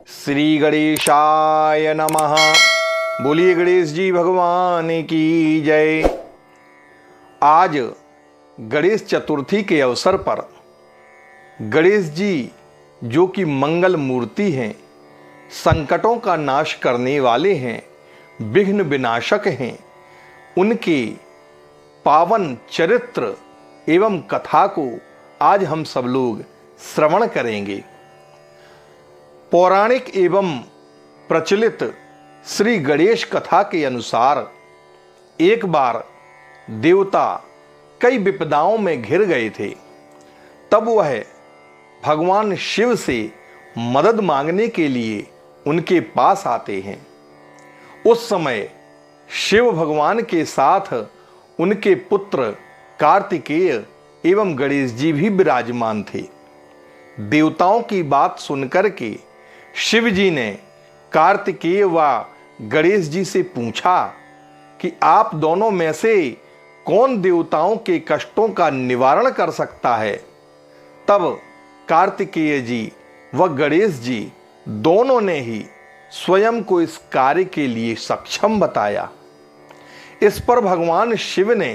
श्री गणेशाय नमः। बोलिए गणेश जी भगवान की जय। आज गणेश चतुर्थी के अवसर पर गणेश जी जो कि मंगल मूर्ति हैं, संकटों का नाश करने वाले हैं, विघ्न विनाशक हैं, उनके पावन चरित्र एवं कथा को आज हम सब लोग श्रवण करेंगे। पौराणिक एवं प्रचलित श्री गणेश कथा के अनुसार एक बार देवता कई विपदाओं में घिर गए थे। तब वह भगवान शिव से मदद मांगने के लिए उनके पास आते हैं। उस समय शिव भगवान के साथ उनके पुत्र कार्तिकेय एवं गणेश जी भी विराजमान थे। देवताओं की बात सुनकर के शिव जी ने कार्तिकेय व गणेश जी से पूछा कि आप दोनों में से कौन देवताओं के कष्टों का निवारण कर सकता है। तब कार्तिकेय जी व गणेश जी दोनों ने ही स्वयं को इस कार्य के लिए सक्षम बताया। इस पर भगवान शिव ने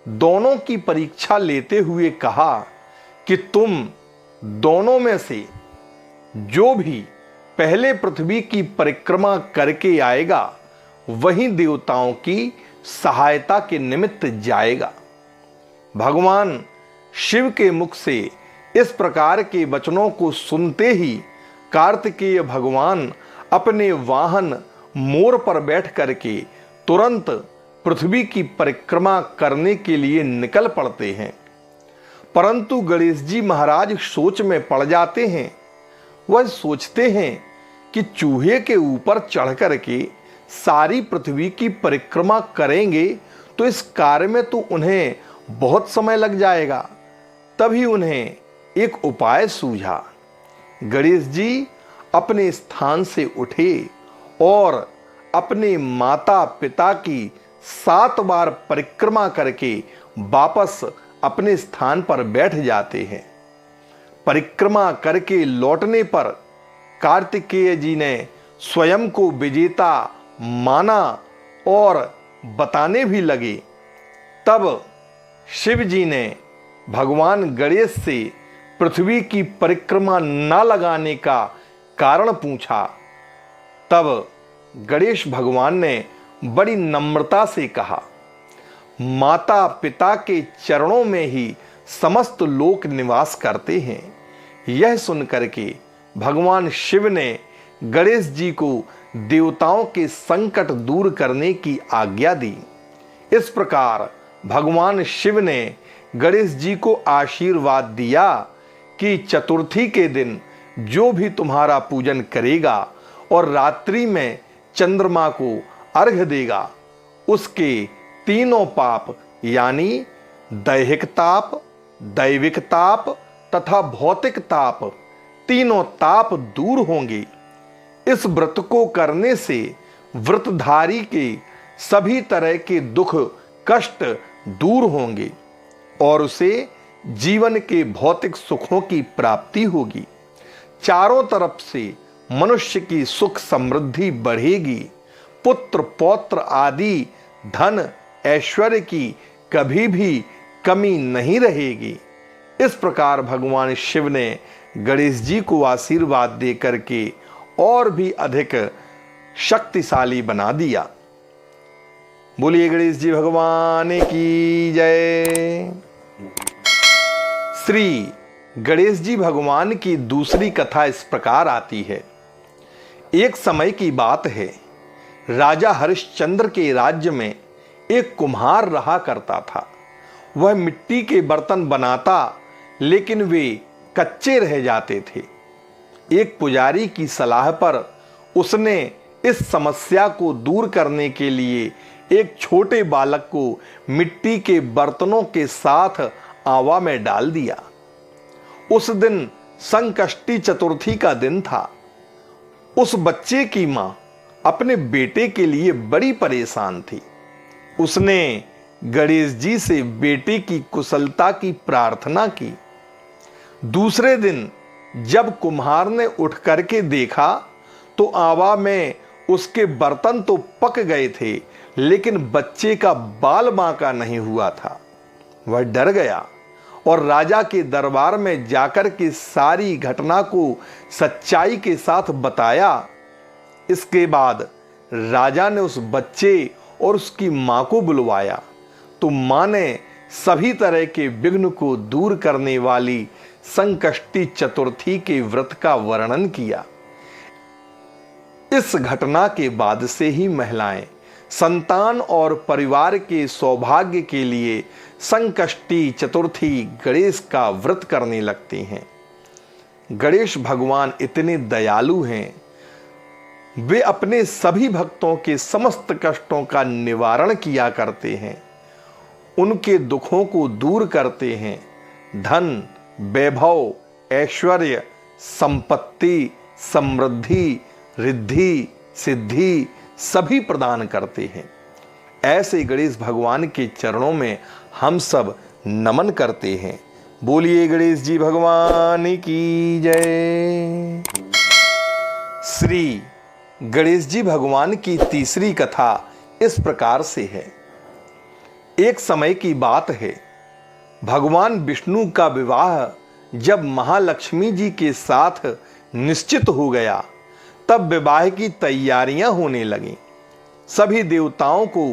दोनों की परीक्षा लेते हुए कहा कि तुम दोनों में से जो भी पहले पृथ्वी की परिक्रमा करके आएगा वही देवताओं की सहायता के निमित्त जाएगा। भगवान शिव के मुख से इस प्रकार के वचनों को सुनते ही कार्तिकेय भगवान अपने वाहन मोर पर बैठ करके तुरंत पृथ्वी की परिक्रमा करने के लिए निकल पड़ते हैं। परंतु गणेश जी महाराज सोच में पड़ जाते हैं। वह सोचते हैं कि चूहे के ऊपर चढ़ करके सारी पृथ्वी की परिक्रमा करेंगे तो इस कार्य में तो उन्हें बहुत समय लग जाएगा। तभी उन्हें एक उपाय सूझा। गणेश जी अपने स्थान से उठे और अपने माता पिता की 7 बार परिक्रमा करके वापस अपने स्थान पर बैठ जाते हैं। परिक्रमा करके लौटने पर कार्तिकेय जी ने स्वयं को विजेता माना और बताने भी लगे। तब शिव जी ने भगवान गणेश से पृथ्वी की परिक्रमा न लगाने का कारण पूछा। तब गणेश भगवान ने बड़ी नम्रता से कहा, माता पिता के चरणों में ही समस्त लोक निवास करते हैं। यह सुनकर के भगवान शिव ने गणेश जी को देवताओं के संकट दूर करने की आज्ञा दी। इस प्रकार भगवान शिव ने गणेश जी को आशीर्वाद दिया कि चतुर्थी के दिन जो भी तुम्हारा पूजन करेगा और रात्रि में चंद्रमा को अर्घ्य देगा, उसके तीनों पाप यानी दैहिक ताप, दैविक ताप तथा भौतिक ताप, तीनों ताप दूर होंगे। इस व्रत को करने से व्रतधारी के सभी तरह के दुख कष्ट दूर होंगे और उसे जीवन के भौतिक सुखों की प्राप्ति होगी। चारों तरफ से मनुष्य की सुख समृद्धि बढ़ेगी। पुत्र पौत्र आदि धन ऐश्वर्य की कभी भी कमी नहीं रहेगी। इस प्रकार भगवान शिव ने गणेश जी को आशीर्वाद दे करके और भी अधिक शक्तिशाली बना दिया। बोलिए गणेश जी भगवान की जय। श्री गणेश जी भगवान की दूसरी कथा इस प्रकार आती है। एक समय की बात है, राजा हरिश्चंद्र के राज्य में एक कुम्हार रहा करता था। वह मिट्टी के बर्तन बनाता, लेकिन वे कच्चे रह जाते थे। एक पुजारी की सलाह पर उसने इस समस्या को दूर करने के लिए एक छोटे बालक को मिट्टी के बर्तनों के साथ आवा में डाल दिया। उस दिन संकष्टी चतुर्थी का दिन था। उस बच्चे की मां अपने बेटे के लिए बड़ी परेशान थी। उसने गणेश जी से बेटे की कुशलता की प्रार्थना की। दूसरे दिन जब कुम्हार ने उठ करके देखा तो आवा में उसके बर्तन तो पक गए थे, लेकिन बच्चे का बाल बांका नहीं हुआ था। वह डर गया और राजा के दरबार में जाकर के सारी घटना को सच्चाई के साथ बताया। इसके बाद राजा ने उस बच्चे और उसकी मां को बुलवाया, तो मां ने सभी तरह के विघ्न को दूर करने वाली संकष्टी चतुर्थी के व्रत का वर्णन किया। इस घटना के बाद से ही महिलाएं संतान और परिवार के सौभाग्य के लिए संकष्टी चतुर्थी गणेश का व्रत करने लगती हैं। गणेश भगवान इतने दयालु हैं, वे अपने सभी भक्तों के समस्त कष्टों का निवारण किया करते हैं, उनके दुखों को दूर करते हैं, धन, वैभव, ऐश्वर्य, संपत्ति, समृद्धि, रिद्धि, सिद्धि सभी प्रदान करते हैं। ऐसे गणेश भगवान के चरणों में हम सब नमन करते हैं। बोलिए गणेश जी भगवान की जय। श्री गणेश जी भगवान की तीसरी कथा इस प्रकार से है। एक समय की बात है, भगवान विष्णु का विवाह जब महालक्ष्मी जी के साथ निश्चित हो गया, तब विवाह की तैयारियां होने लगीं। सभी देवताओं को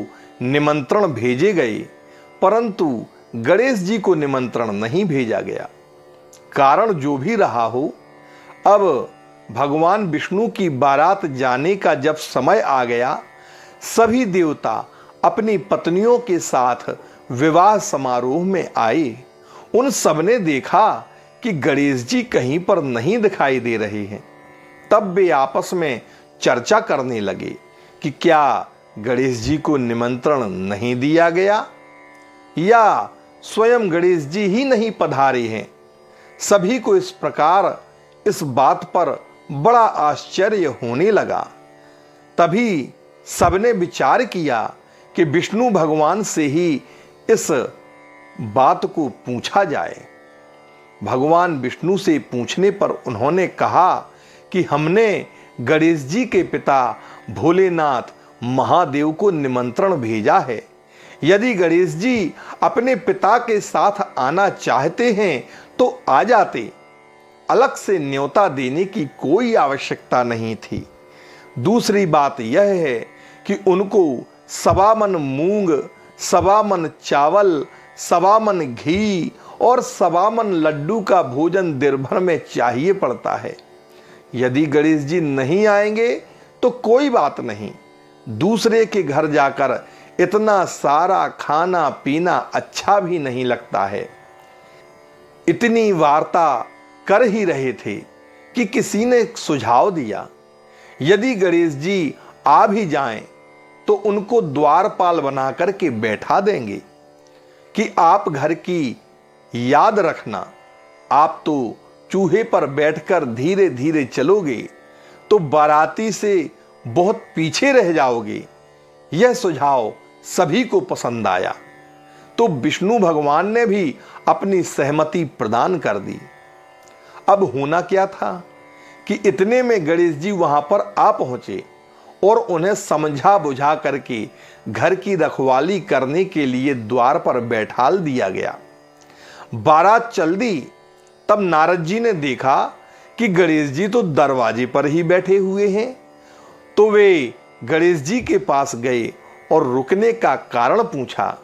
निमंत्रण भेजे गए, परंतु गणेश जी को निमंत्रण नहीं भेजा गया। कारण जो भी रहा हो, अब भगवान विष्णु की बारात जाने का जब समय आ गया, सभी देवता अपनी पत्नियों के साथ विवाह समारोह में आए। उन सबने देखा कि गणेश जी कहीं पर नहीं दिखाई दे रहे हैं। तब वे आपस में चर्चा करने लगे कि क्या गणेश जी को निमंत्रण नहीं दिया गया या स्वयं गणेश जी ही नहीं पधारे हैं। सभी को इस प्रकार इस बात पर बड़ा आश्चर्य होने लगा। तभी सबने विचार किया कि विष्णु भगवान से ही इस बात को पूछा जाए। भगवान विष्णु से पूछने पर उन्होंने कहा कि हमने गणेश जी के पिता भोलेनाथ महादेव को निमंत्रण भेजा है। यदि गणेश जी अपने पिता के साथ आना चाहते हैं तो आ जाते, अलग से न्योता देने की कोई आवश्यकता नहीं थी। दूसरी बात यह है कि उनको 1.25 मन मूंग, 1.25 मन चावल, 1.25 मन घी और 1.25 मन लड्डू का भोजन दिन भर में चाहिए पड़ता है। यदि गणेश जी नहीं आएंगे तो कोई बात नहीं, दूसरे के घर जाकर इतना सारा खाना पीना अच्छा भी नहीं लगता है। इतनी वार्ता कर ही रहे थे कि किसी ने एक सुझाव दिया, यदि गणेश जी आ भी जाएं तो उनको द्वारपाल बना करके बैठा देंगे कि आप घर की याद रखना, आप तो चूहे पर बैठकर धीरे धीरे चलोगे तो बाराती से बहुत पीछे रह जाओगे। यह सुझाव सभी को पसंद आया, तो विष्णु भगवान ने भी अपनी सहमति प्रदान कर दी। अब होना क्या था कि इतने में गणेश जी वहां पर आ पहुंचे और उन्हें समझा बुझा करके घर की रखवाली करने के लिए द्वार पर बैठाल दिया गया। बारात चल दी। तब नारद जी ने देखा कि गणेश जी तो दरवाजे पर ही बैठे हुए हैं, तो वे गणेश जी के पास गए और रुकने का कारण पूछा।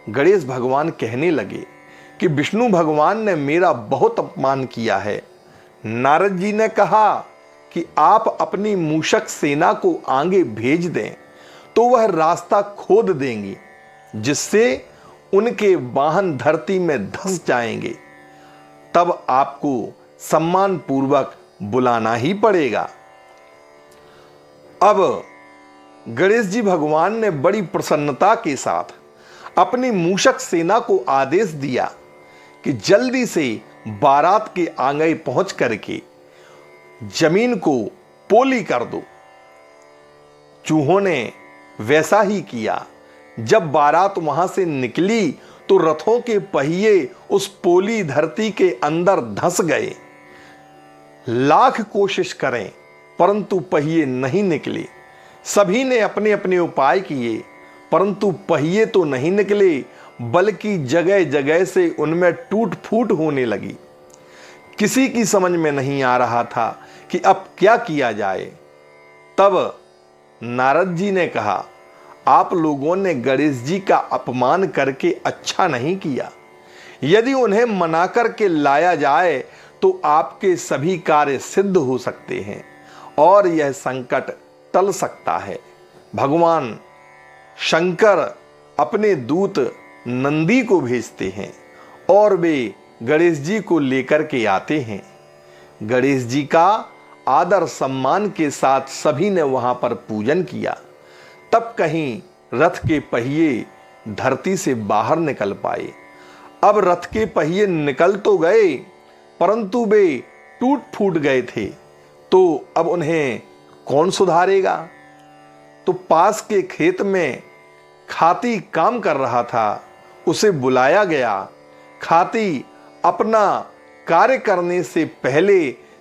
गणेश भगवान कहने लगे कि विष्णु भगवान ने मेरा बहुत अपमान किया है। नारद जी ने कहा कि आप अपनी मूषक सेना को आगे भेज दें तो वह रास्ता खोद देंगी, जिससे उनके वाहन धरती में धंस जाएंगे। तब आपको सम्मान पूर्वक बुलाना ही पड़ेगा। अब गणेश जी भगवान ने बड़ी प्रसन्नता के साथ अपनी मूषक सेना को आदेश दिया कि जल्दी से बारात के आंगन पहुंच करके जमीन को पोली कर दो। चूहों ने वैसा ही किया। जब बारात वहां से निकली तो रथों के पहिए उस पोली धरती के अंदर धंस गए। लाख कोशिश करें परंतु पहिए नहीं निकले। सभी ने अपने अपने उपाय किए, परंतु पहिए तो नहीं निकले, बल्कि जगह जगह से उनमें टूट फूट होने लगी। किसी की समझ में नहीं आ रहा था कि अब क्या किया जाए। तब नारद जी ने कहा, आप लोगों ने गणेश जी का अपमान करके अच्छा नहीं किया। यदि उन्हें मना करके लाया जाए तो आपके सभी कार्य सिद्ध हो सकते हैं और यह संकट टल सकता है। भगवान शंकर अपने दूत नंदी को भेजते हैं और वे गणेश जी को लेकर के आते हैं। गणेश जी का आदर सम्मान के साथ सभी ने वहां पर पूजन किया। तब कहीं रथ के पहिए धरती से बाहर निकल पाए। अब रथ के पहिए निकल तो गए, परंतु वे टूट फूट गए थे, तो अब उन्हें कौन सुधारेगा। तो पास के खेत में खाती काम कर रहा था, उसे बुलाया गया। खाती अपना कार्य करने से पहले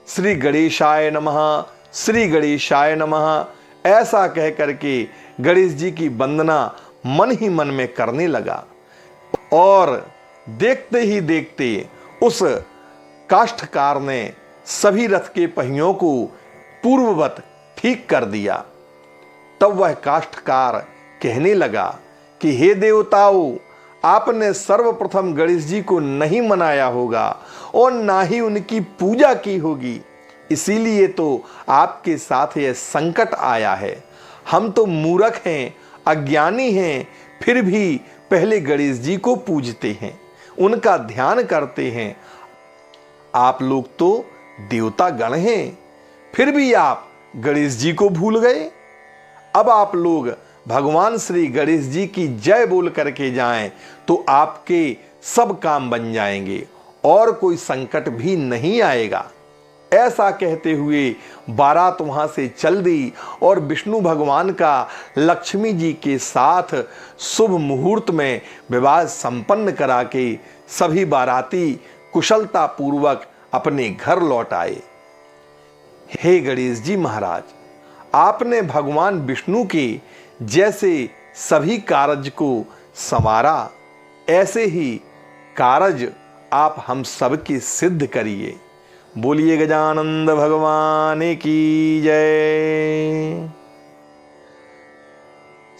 श्री गणेशाय नमः, श्री गणेशाय नमः ऐसा कह करके गणेश जी की वंदना मन ही मन में करने लगा। और देखते ही देखते उस काष्ठकार ने सभी रथ के पहियों को पूर्ववत ठीक कर दिया। तब वह काष्ठकार कहने लगा कि हे देवताओं, आपने सर्वप्रथम गणेश जी को नहीं मनाया होगा और ना ही उनकी पूजा की होगी, इसीलिए तो आपके साथ यह संकट आया है। हम तो मूर्ख हैं, अज्ञानी हैं, फिर भी पहले गणेश जी को पूजते हैं, उनका ध्यान करते हैं। आप लोग तो देवता गण हैं, फिर भी आप गणेश जी को भूल गए। अब आप लोग भगवान श्री गणेश जी की जय बोल करके जाएं तो आपके सब काम बन जाएंगे और कोई संकट भी नहीं आएगा। ऐसा कहते हुए बारात वहां से चल दी और विष्णु भगवान का लक्ष्मी जी के साथ शुभ मुहूर्त में विवाह संपन्न करा के सभी बाराती कुशलता पूर्वक अपने घर लौट आए। हे गणेश जी महाराज, आपने भगवान विष्णु के जैसे सभी कारज को संवारा, ऐसे ही कारज आप हम सब की सिद्ध करिए। बोलिए गजानंद भगवान की जय।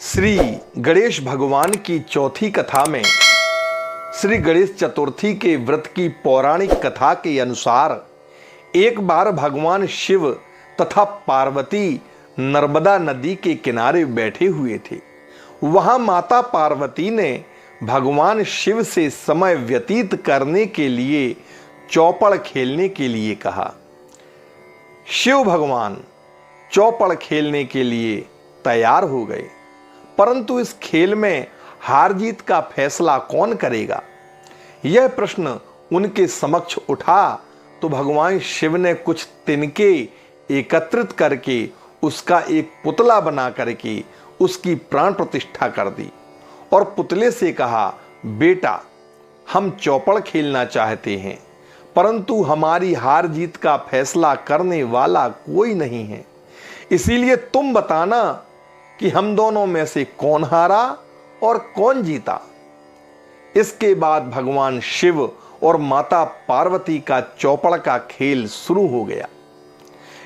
श्री गणेश भगवान की चौथी कथा में श्री गणेश चतुर्थी के व्रत की पौराणिक कथा के अनुसार एक बार भगवान शिव तथा पार्वती नर्मदा नदी के किनारे बैठे हुए थे। वहां माता पार्वती ने भगवान शिव से समय व्यतीत करने के लिए चौपड़ खेलने के लिए कहा। शिव भगवान चौपड़ खेलने के लिए तैयार हो गए, परंतु इस खेल में हार जीत का फैसला कौन करेगा, यह प्रश्न उनके समक्ष उठा। तो भगवान शिव ने कुछ तिनके एकत्रित करके उसका एक पुतला बना करके उसकी प्राण प्रतिष्ठा कर दी और पुतले से कहा, बेटा हम चौपड़ खेलना चाहते हैं, परंतु हमारी हार जीत का फैसला करने वाला कोई नहीं है, इसीलिए तुम बताना कि हम दोनों में से कौन हारा और कौन जीता। इसके बाद भगवान शिव और माता पार्वती का चौपड़ का खेल शुरू हो गया।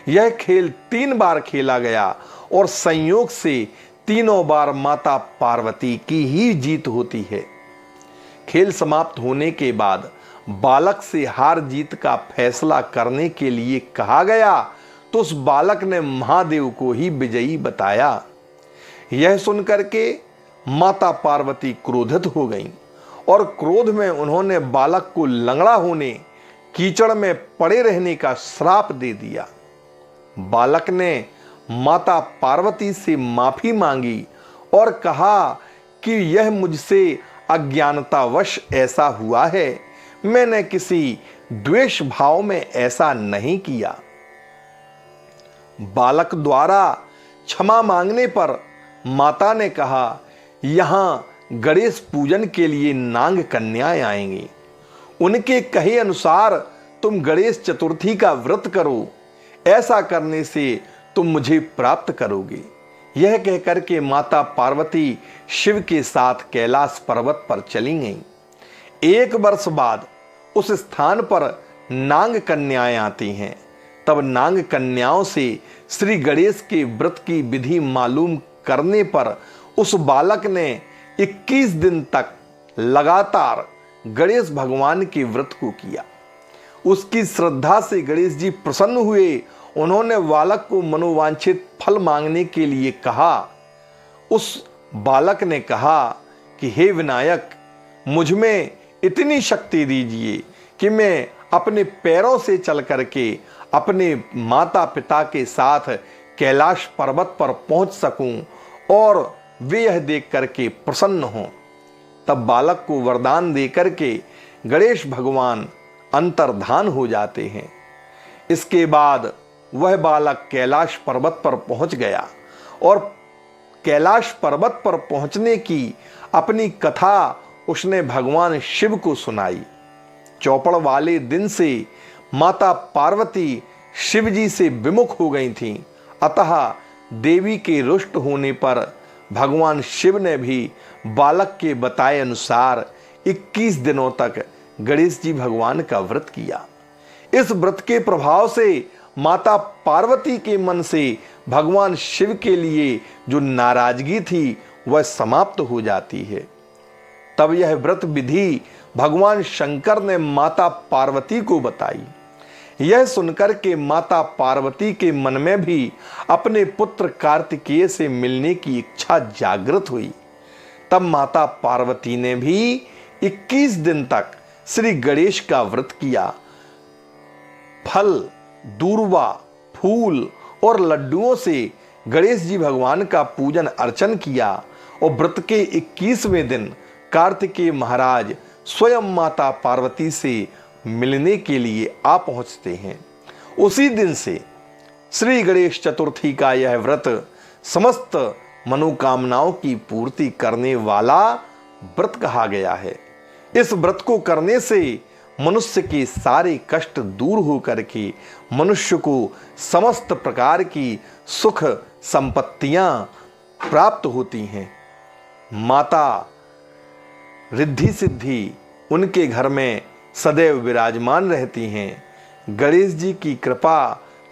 यह खेल 3 बार खेला गया और संयोग से तीनों बार माता पार्वती की ही जीत होती है। खेल समाप्त होने के बाद बालक से हार जीत का फैसला करने के लिए कहा गया, तो उस बालक ने महादेव को ही विजयी बताया। यह सुनकर के माता पार्वती क्रोधित हो गईं और क्रोध में उन्होंने बालक को लंगड़ा होने, कीचड़ में पड़े रहने का श्राप दे दिया। बालक ने माता पार्वती से माफी मांगी और कहा कि यह मुझसे अज्ञानतावश ऐसा हुआ है, मैंने किसी द्वेष भाव में ऐसा नहीं किया। बालक द्वारा क्षमा मांगने पर माता ने कहा, यहां गणेश पूजन के लिए नांग कन्याएं आएंगी, उनके कहे अनुसार तुम गणेश चतुर्थी का व्रत करो। ऐसा करने से तुम मुझे प्राप्त करोगे। यह कहकर के माता पार्वती शिव के साथ कैलाश पर्वत पर चली गईं। 1 वर्ष बाद उस स्थान पर नाग कन्याएं आती हैं। तब नाग कन्याओं से श्री गणेश के व्रत की विधि मालूम करने पर उस बालक ने 21 दिन तक लगातार गणेश भगवान के व्रत को किया। उसकी श्रद्धा से गणेश जी प्रसन्न हुए। उन्होंने बालक को मनोवांछित फल मांगने के लिए कहा। उस बालक ने कहा कि हे विनायक, मुझ में इतनी शक्ति दीजिए कि मैं अपने पैरों से चल करके अपने माता पिता के साथ कैलाश पर्वत पर पहुंच सकूं और वे यह देख करके प्रसन्न हों। तब बालक को वरदान दे करके गणेश भगवान अंतर्धान हो जाते हैं। इसके बाद वह बालक कैलाश पर्वत पर पहुंच गया और कैलाश पर्वत पर पहुंचने की अपनी कथा उसने भगवान शिव को सुनाई। चौपड़ वाले दिन से माता पार्वती शिव जी से विमुख हो गई थीं। अतः देवी के रुष्ट होने पर भगवान शिव ने भी बालक के बताए अनुसार 21 दिनों तक गणेश जी भगवान का व्रत किया। इस व्रत के प्रभाव से माता पार्वती के मन से भगवान शिव के लिए जो नाराजगी थी वह समाप्त हो जाती है। तब यह व्रत विधि भगवान शंकर ने माता पार्वती को बताई। यह सुनकर के माता पार्वती के मन में भी अपने पुत्र कार्तिकेय से मिलने की इच्छा जागृत हुई। तब माता पार्वती ने भी 21 दिन तक श्री गणेश का व्रत किया। फल, दूर्वा, फूल और लड्डुओं से गणेश जी भगवान का पूजन अर्चन किया और व्रत के 21वें दिन कार्तिकेय महाराज स्वयं माता पार्वती से मिलने के लिए आ पहुंचते हैं। उसी दिन से श्री गणेश चतुर्थी का यह व्रत समस्त मनोकामनाओं की पूर्ति करने वाला व्रत कहा गया है। इस व्रत को करने से मनुष्य के सारे कष्ट दूर होकर के मनुष्य को समस्त प्रकार की सुख संपत्तियां प्राप्त होती हैं। माता रिद्धि सिद्धि उनके घर में सदैव विराजमान रहती हैं। गणेश जी की कृपा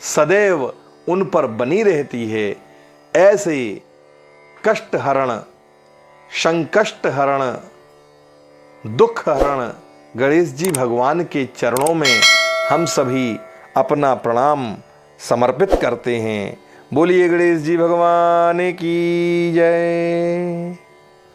सदैव उन पर बनी रहती है। ऐसे कष्ट हरण, संकष्ट हरण, दुख हरण गणेश जी भगवान के चरणों में हम सभी अपना प्रणाम समर्पित करते हैं। बोलिए गणेश जी भगवान की जय।